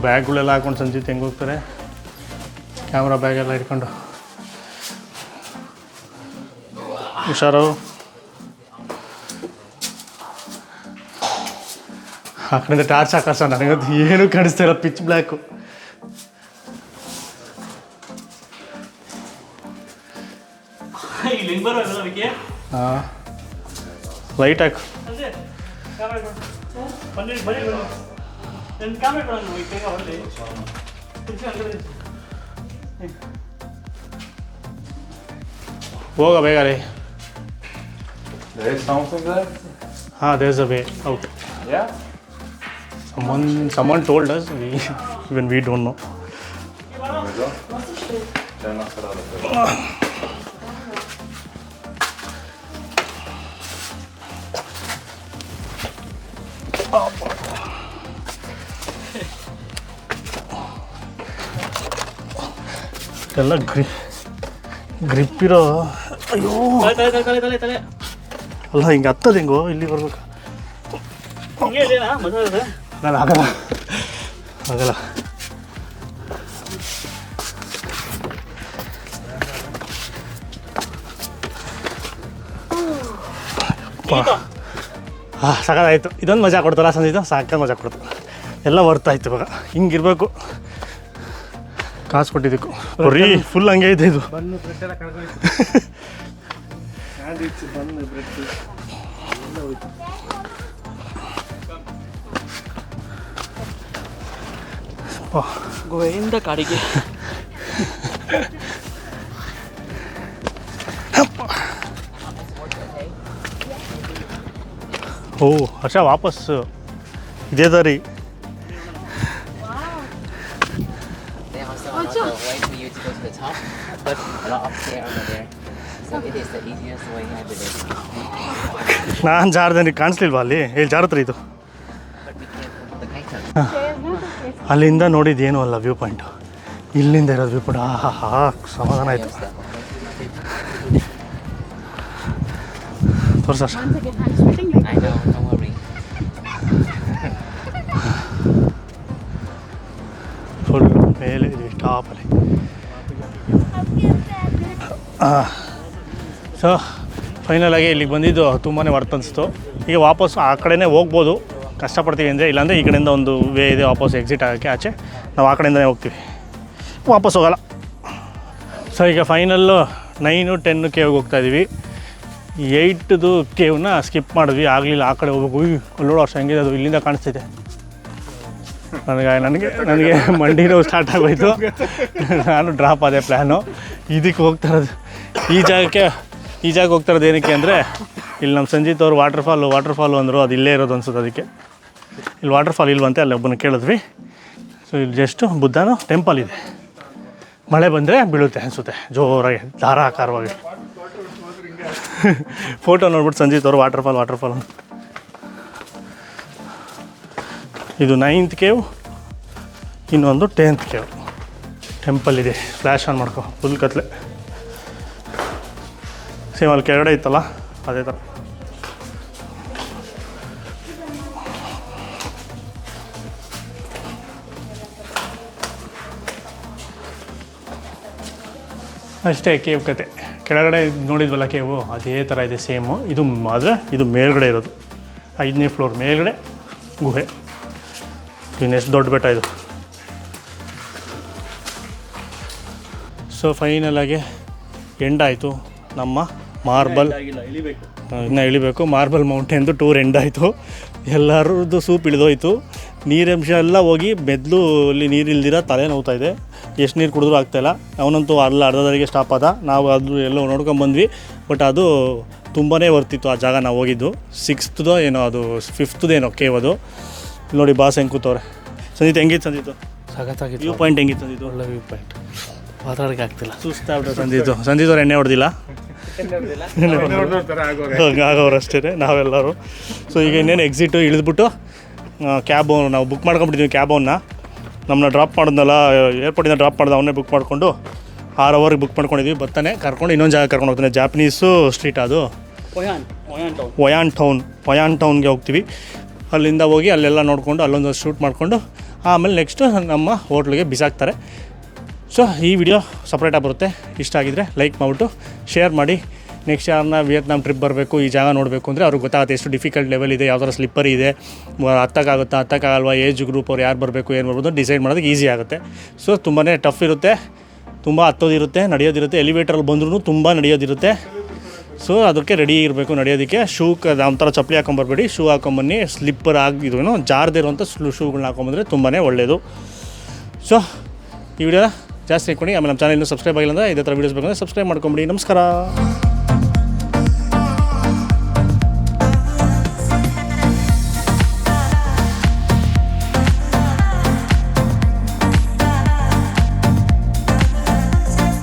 Speaker 1: ಬ್ಯಾಗ್ಗಳೆಲ್ಲ ಹಾಕೊಂಡು ಸಂಜೀತ್ ಹೆಂಗೆ ಹೋಗ್ತಾರೆ. ಕ್ಯಾಮ್ರಾ ಬ್ಯಾಗೆಲ್ಲ ಇಟ್ಕೊಂಡು. ಹುಷಾರು. ಆ ಕಡೆಯಿಂದ ಟಾರ್ಚ್ ಹಾಕೋಸ. ನನಗಂತೂ ಏನೂ ಕಾಣಿಸ್ತಾ ಇಲ್ಲ, ಪಿಚ್ ಬ್ಲ್ಯಾಕು. ಹಾಂ, ಲೈಟ್ ಹಾಕು. ಹೋಗ ಬೇಗ ರೀ.
Speaker 3: There is something there?
Speaker 1: ಹಾಂ, there's a way out.
Speaker 3: Yeah?
Speaker 1: someone told us, even we don't know. ಎಲ್ಲ ಗ್ರಿಪ್ ಇರೋ. ಅಯ್ಯೋ ಅಲ್ಲ ಹಿಂಗೆ ಹತ್ತದ ಹೆಂಗೋ ಇಲ್ಲಿ ಬರ್ಬೇಕು. ನಾನು ಆಗಲ್ಲ ಸಾಕಾಯ್ತು. ಇದೊಂದು ಮಜಾ ಕೊಡ್ತಾರ ಸಂದಿದ್ದು, ಸಾಕಾಗಿ ಮಜಾ ಕೊಡ್ತಾರೆ. ಎಲ್ಲ ವರ್ತಾಯ್ತು ಇವಾಗ. ಹಿಂಗಿರ್ಬೇಕು ಕಾಸು ಕೊಟ್ಟಿದ್ದಕ್ಕೂ. ಬರೀ ಫುಲ್ ಹಂಗೆ ಇದೆ ಇದು.
Speaker 3: ಗೋವಿಂದ ಕಾಡಿಗೆ.
Speaker 1: ಓ ಹರ್ಷ ವಾಪಸ್ ಇದೇ ದಾರಿ.
Speaker 4: Way for you to go to the top, but a lot of stairs over there. So it is the easiest way, I believe.
Speaker 1: ನಾನು ಜಾರ್ದೆ, ನೀನು ಕಾಣಿಸ್ಲಿಲ್ವಾ ಅಲ್ಲಿ? ಹೇಳಿ ಜಾರತ್ರ ಇದು.
Speaker 4: But be careful of the kite.
Speaker 1: ಅಲ್ಲಿಂದ ನೋಡಿದ್ದೇನೂ ಅಲ್ಲ ವ್ಯೂ ಪಾಯಿಂಟು. ಇಲ್ಲಿಂದ ಇರೋದು ವ್ಯೂ ಪಾಯಿಂಟ್. ಆಹಾ ಸಮಾಧಾನ ಆಯಿತು. ತೋರ್ಸ
Speaker 4: I know, don't worry.
Speaker 1: Full ಮೇಲೆ ಇದೆ ಟಾಪಲ್ಲಿ. ಸೊ ಫೈನಲಾಗಿ ಇಲ್ಲಿಗೆ ಬಂದಿದ್ದು ತುಂಬಾ ವರ್ತ್ ಅನಿಸ್ತು. ಈಗ ವಾಪಸ್ ಆ ಕಡೆನೇ ಹೋಗ್ಬೋದು ಕಷ್ಟಪಡ್ತೀವಿ ಅಂದರೆ, ಇಲ್ಲಾಂದರೆ ಈ ಕಡೆಯಿಂದ ಒಂದು ವೇ ಇದೆ ವಾಪಸ್ ಎಕ್ಸಿಟ್ ಆಗೋಕ್ಕೆ. ಆಚೆ ನಾವು ಆ ಕಡೆಯಿಂದನೇ ಹೋಗ್ತೀವಿ, ವಾಪಸ್ ಹೋಗೋಲ್ಲ. ಸೊ ಈಗ ಫೈನಲ್ಲು 9, 10 ಕೇವ್ಗೆ ಹೋಗ್ತಾಯಿದ್ದೀವಿ. 8ದು ಕೇವ್ನ ಸ್ಕಿಪ್ ಮಾಡಿದ್ವಿ, ಆಗಲಿಲ್ಲ. ಆ ಕಡೆ ಹೋಗ್ಬೇಕು. ಅಲ್ಲೋಡು ವರ್ಷ ಹೆಂಗಿದೆ ಅದು, ಇಲ್ಲಿಂದ ಕಾಣಿಸ್ತಿದೆ. ನನಗೆ ಮಂಡಿ ನೋವು ಸ್ಟಾರ್ಟ್ ಆಗೋಯ್ತು. ನಾನು ಡ್ರಾಪ್ ಆದೆ ಪ್ಲ್ಯಾನು. ಇದಕ್ಕೆ ಹೋಗ್ತಾ ಇರೋದು, ಈ ಜಾಗಕ್ಕೆ ಹೋಗ್ತಾ ಇರೋದು ಏನಕ್ಕೆ ಅಂದರೆ, ಇಲ್ಲಿ ನಮ್ಮ ಸಂಜಿತ್ ಅವರು ವಾಟರ್ಫಾಲು ಅಂದರು. ಅದು ಇಲ್ಲೇ ಇರೋದು ಅನ್ಸುತ್ತೆ. ಅದಕ್ಕೆ ಇಲ್ಲಿ ವಾಟರ್ಫಾಲ್ ಇಲ್ವಂತೆ, ಅಲ್ಲಿ ಒಬ್ಬನ ಕೇಳಿದ್ವಿ. ಸೊ ಇಲ್ಲಿ ಜಸ್ಟು ಬುದ್ಧನ ಟೆಂಪಲ್ ಇದೆ. ಮಳೆ ಬಂದರೆ ಬೀಳುತ್ತೆ ಅನಿಸುತ್ತೆ ಜೋರಾಗಿ, ಧಾರಾಕಾರವಾಗಿ. ಫೋಟೋ ನೋಡ್ಬಿಟ್ಟು ಸಂಜಿತ್ ಅವರು ವಾಟರ್ಫಾಲ್. ಇದು 9th ಕೇವ್, ಇನ್ನೊಂದು 10th ಕೇವ್. ಟೆಂಪಲ್ ಇದೆ. ಫ್ಲ್ಯಾಶ್ ಆನ್ ಮಾಡ್ಕೊ, ಫುಲ್ ಕತ್ಲೆ. ಸೇಮ್ ಅಲ್ಲಿ ಕೆಳಗಡೆ ಇತ್ತಲ್ಲ ಅದೇ ಥರ. ಅಷ್ಟೇ ಕೇವ್ ಕತೆ. ಕೆಳಗಡೆ ನೋಡಿದ್ವಲ್ಲ ಕೇವು, ಅದೇ ಥರ ಇದೆ ಸೇಮು. ಇದು ಆದರೆ ಇದು ಮೇಲ್ಗಡೆ ಇರೋದು, 5ನೇ ಫ್ಲೋರ್ ಮೇಲ್ಗಡೆ ಗುಹೆ. ಇನ್ನೆಷ್ಟು ದೊಡ್ಡ ಬೆಟ್ಟ ಇದು. ಸೊ ಫೈನಲಾಗಿ ಎಂಡ್ ಆಯಿತು ನಮ್ಮ ಮಾರ್ಬಲ್. ಇನ್ನೂ ಇಳಿಬೇಕು. ಮಾರ್ಬಲ್ ಮೌಂಟೇನ್ದು ಟೂರ್ ಎಂಡ್ ಆಯಿತು. ಎಲ್ಲರದ್ದು ಸೂಪ್ ಇಳಿದೋಯ್ತು. ನೀರಂಶ ಎಲ್ಲ ಹೋಗಿ ಮೆದ್ಲು ಅಲ್ಲಿ ನೀರು ಇಲ್ದಿರ ತಲೆ ನೋವ್ತಾ ಇದೆ. ಎಷ್ಟು ನೀರು ಕುಡಿದ್ರೂ ಆಗ್ತಾಯಿಲ್ಲ. ಅವನಂತೂ ಅರ್ಧದವರೆಗೆ ಸ್ಟಾಪ್ ಆದ. ನಾವು ಅದು ಎಲ್ಲೋ ನೋಡ್ಕೊಂಬಂದ್ವಿ. ಬಟ್ ಅದು ತುಂಬಾ ವರ್ತಿತ್ತು ಆ ಜಾಗ. ನಾವು ಹೋಗಿದ್ದು 6th ಏನೋ, ಅದು 5th ಏನೋ ಕೇವ್ ಅದು. ನೋಡಿ ಬಾಸ್ ಹೆಂಗೆ ಕೂತವ್ರೆ. ಸಂಜಿತ್ ಹೆಂಗಿತ್ತು? ಸಂಜಿತ್ತು
Speaker 2: ಸಖತ್ತಾಗಿತ್ತು.
Speaker 1: ವ್ಯೂ ಪಾಯಿಂಟ್ ಹೆಂಗಿತ್ತು ಸಂಜಿತ್ತು?
Speaker 2: ಒಳ್ಳೆ ವ್ಯೂ ಪಾಯಿಂಟ್. ಮಾತಾಡೋಕ್ಕೆ ಆಗ್ತಿಲ್ಲ,
Speaker 1: ಸುಸ್ತಾಗ್ಬಿಟ್ಟು ಸಂಜಿತ್ ಅವ್ರು ಎಣ್ಣೆ ಹೊಡೆದಿಲ್ಲ. ಆಗೋರು ಅಷ್ಟೇ ನಾವೆಲ್ಲರೂ. ಸೊ ಈಗ ಇನ್ನೇನು ಎಕ್ಸಿಟು ಇಳಿದ್ಬಿಟ್ಟು ಕ್ಯಾಬು ನಾವು ಬುಕ್ ಮಾಡ್ಕೊಂಬಿಟ್ಟಿದ್ವಿ. ಕ್ಯಾಬನ್ನ ನಮ್ಮನ್ನ ಡ್ರಾಪ್ ಮಾಡಿದ್ನಲ್ಲ, ಏರ್ಪೋರ್ಟಿಂದ ಡ್ರಾಪ್ ಮಾಡಿದ ಅವನ್ನೇ ಬುಕ್ ಮಾಡಿಕೊಂಡು 6 ಅವರ್ಗೆ ಬುಕ್ ಮಾಡ್ಕೊಂಡಿದ್ವಿ. ಬರ್ತಾನೆ ಕರ್ಕೊಂಡು ಇನ್ನೊಂದು ಜಾಗ ಕರ್ಕೊಂಡು ಹೋಗ್ತಾನೆ. ಜಾಪನೀಸು ಸ್ಟ್ರೀಟ್ ಅದು, ಒಯಾನ್ ಟೌನ್ಗೆ ಹೋಗ್ತೀವಿ. ಅಲ್ಲಿಂದ ಹೋಗಿ ಅಲ್ಲೆಲ್ಲ ನೋಡಿಕೊಂಡು ಅಲ್ಲೊಂದು ಶೂಟ್ ಮಾಡಿಕೊಂಡು ಆಮೇಲೆ ನೆಕ್ಸ್ಟು ನಮ್ಮ ಹೋಟ್ಲಿಗೆ ಬಿಸಾಕ್ತಾರೆ. ಸೊ ಈ ವಿಡಿಯೋ ಸಪ್ರೇಟಾಗಿ ಬರುತ್ತೆ. ಇಷ್ಟ ಆಗಿದರೆ ಲೈಕ್ ಮಾಡಿಬಿಟ್ಟು ಶೇರ್ ಮಾಡಿ. ನೆಕ್ಸ್ಟ್ ಯಾರನ್ನ ವಿಯೆಟ್ನಾಮ್ ಟ್ರಿಪ್ ಬರಬೇಕು, ಈ ಜಾಗ ನೋಡಬೇಕು ಅಂದರೆ ಅವ್ರಿಗೆ ಗೊತ್ತಾಗುತ್ತೆ ಎಷ್ಟು ಡಿಫಿಕಲ್ಟ್ ಲೆವೆಲ್ ಇದೆ, ಯಾವ ಥರ ಸ್ಲಿಪ್ಪರ್ ಇದೆ, ಹತ್ತಕ್ಕಾಗಲ್ವಾ, ಏಜ್ ಗ್ರೂಪ್ ಅವ್ರು ಯಾರು ಬರಬೇಕು, ಏನು ಬರ್ಬೋದು ಡಿಸೈಡ್ ಮಾಡೋದಕ್ಕೆ ಈಸಿ ಆಗುತ್ತೆ. ಸೊ ತುಂಬಾ ಟಫ್ ಇರುತ್ತೆ, ತುಂಬ ಹತ್ತೋದಿರುತ್ತೆ, ನಡೆಯೋದಿರುತ್ತೆ. ಎಲಿವೇಟರಲ್ಲಿ ಬಂದ್ರೂ ತುಂಬ ನಡೆಯೋದಿರುತ್ತೆ. ಸೊ ಅದಕ್ಕೆ ರೆಡಿ ಇರಬೇಕು ನಡೆಯೋದಕ್ಕೆ. ಒಂಥರ ಚಪ್ಪಲಿ ಹಾಕೊಂಬರ್ಬೇಡಿ, ಶೂ ಹಾಕೊಂಬನ್ನಿ. ಸ್ಲಿಪ್ಪರ್ ಆಗಿದ್ರೂ ಜಾರದೇ ಇರುವಂಥ ಶೂಗಳನ್ನ ಹಾಕೊಂಬಂದರೆ ತುಂಬಾ ಒಳ್ಳೆಯದು. ಸೊ ಈ ವಿಡಿಯೋನ ಜಾಸ್ತಿ ಹಾಕ್ಕೊಂಡು ಆಮೇಲೆ ನಮ್ಮ ಚಾನಲ್ ಇನ್ನೂ ಸಬ್ಸ್ಕ್ರೈಬ್ ಆಗಿಲ್ಲ ಅಂದರೆ ಇದೇ ಥರ ವೀಡಿಯೋಸ್ ಬೇಕಂದರೆ ಸಬ್ಸ್ಕ್ರೈಬ್ ಮಾಡ್ಕೊಂಬಿಡಿ. ನಮಸ್ಕಾರ.